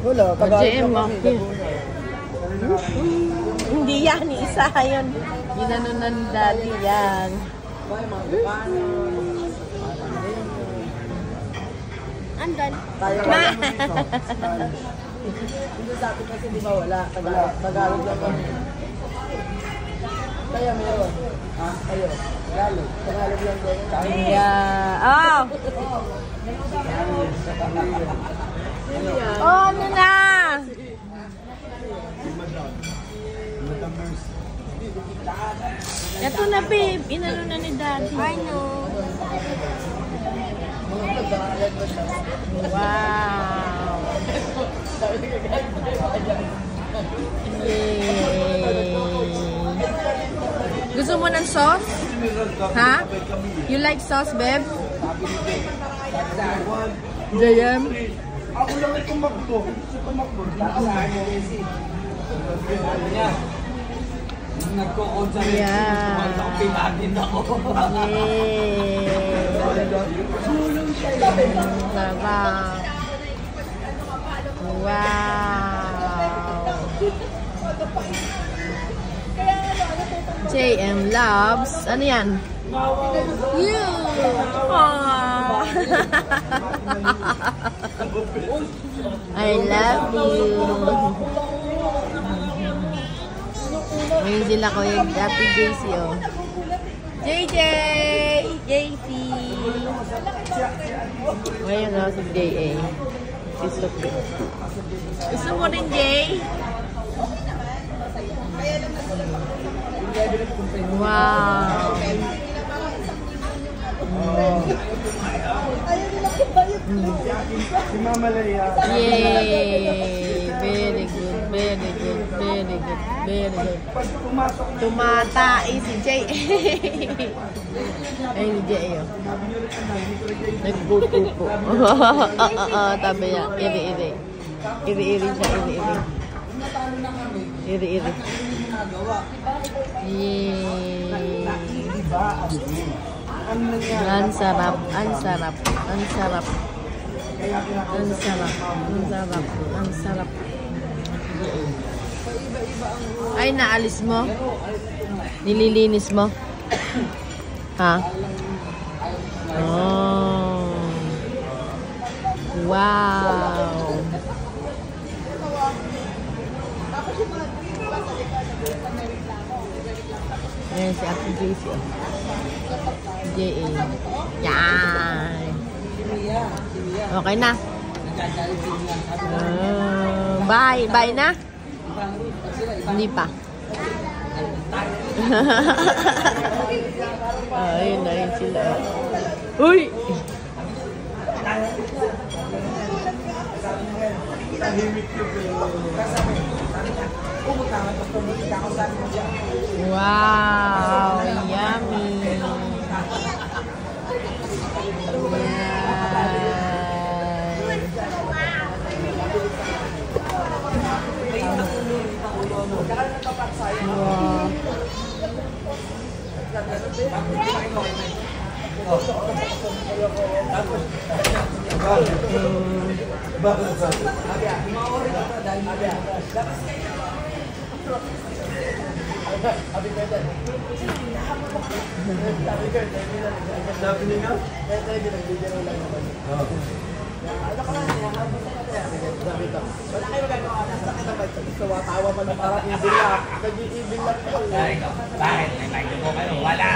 Wala, JM, Hindi yan, isa yun. Ginano na ni Daddy yan. Andan. Hindi sa atin kasi di ba wala. Tagalog lang kami. Kaya meron. Ayo. Tagalog lang din. Yeah. Oh! Oh, ano na? Ito na, babe. Inano na ni Daddy. I know. Wow! Yay! Gusto mo ng sauce? Ha? You like sauce, babe? JM? Ako lang ay tumakbo. Tumakbo. Nagko-conserve. Yeah. Pinagin ako. Yay! Sarap. Wow! JM loves. Ano yan? You! Aww. I love you. Ngayon sila ko yung Happy JC, oh. JJ! JC! Ngayon ako si JA. Si Sophie. Gusto mo rin, Jay? Wow! Si Mama Leia. Yay! Very good, very good, very good, very good. Tumatai si Jay. Ay, ni Jay, oh. Nagbuto po. Tabi niya. Iri-iri. Iri-iri siya, iri-iri. Iri-iri. Yay! Ang sarap, ang sarap, ang sarap. Ang sarap, ang sarap, ang sarap. Ay, naalis mo? Nililinis mo? Ha? Oh. Wow. Ayan si Ate Gracie. J.A. Yan. Okay na. Bye. Bye na? Hindi pa. Ayun na yun sila. Uy! Wow! Yummy! Wow! Wala kayo magagawa na sa kinabay sa tawa man ng parang ibig lang. Nag-iibig lang po. Bakit? May mic mo kayo? Wala!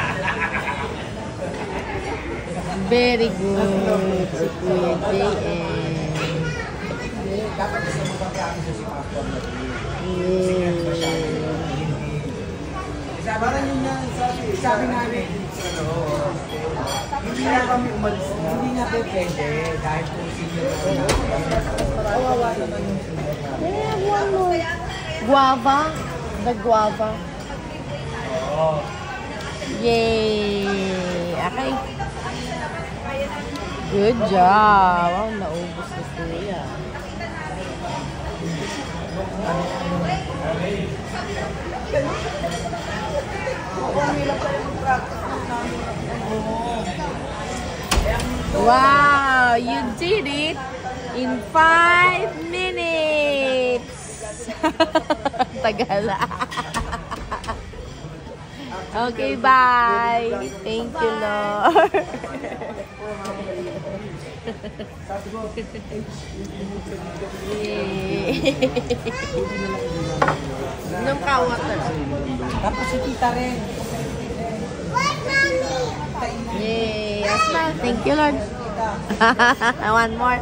Very good. Si Kuya JM. Dapat kasi magpapakami sa si Pastor. Parang yun nga, sabi namin, hindi na kami umalis na. Hindi nga pwede, dahil po senior na. Kawawa naman yung senior na. Guava. The guava. Yay! Okay. Good job. Wow, naubos na Kuya. Wow, you did it in 5 minutes. tagal. Okay, bye. Thank you, Lord. Inom ka water. Tapos si tita rin. Yay! Asma, thank you, Lord. One more.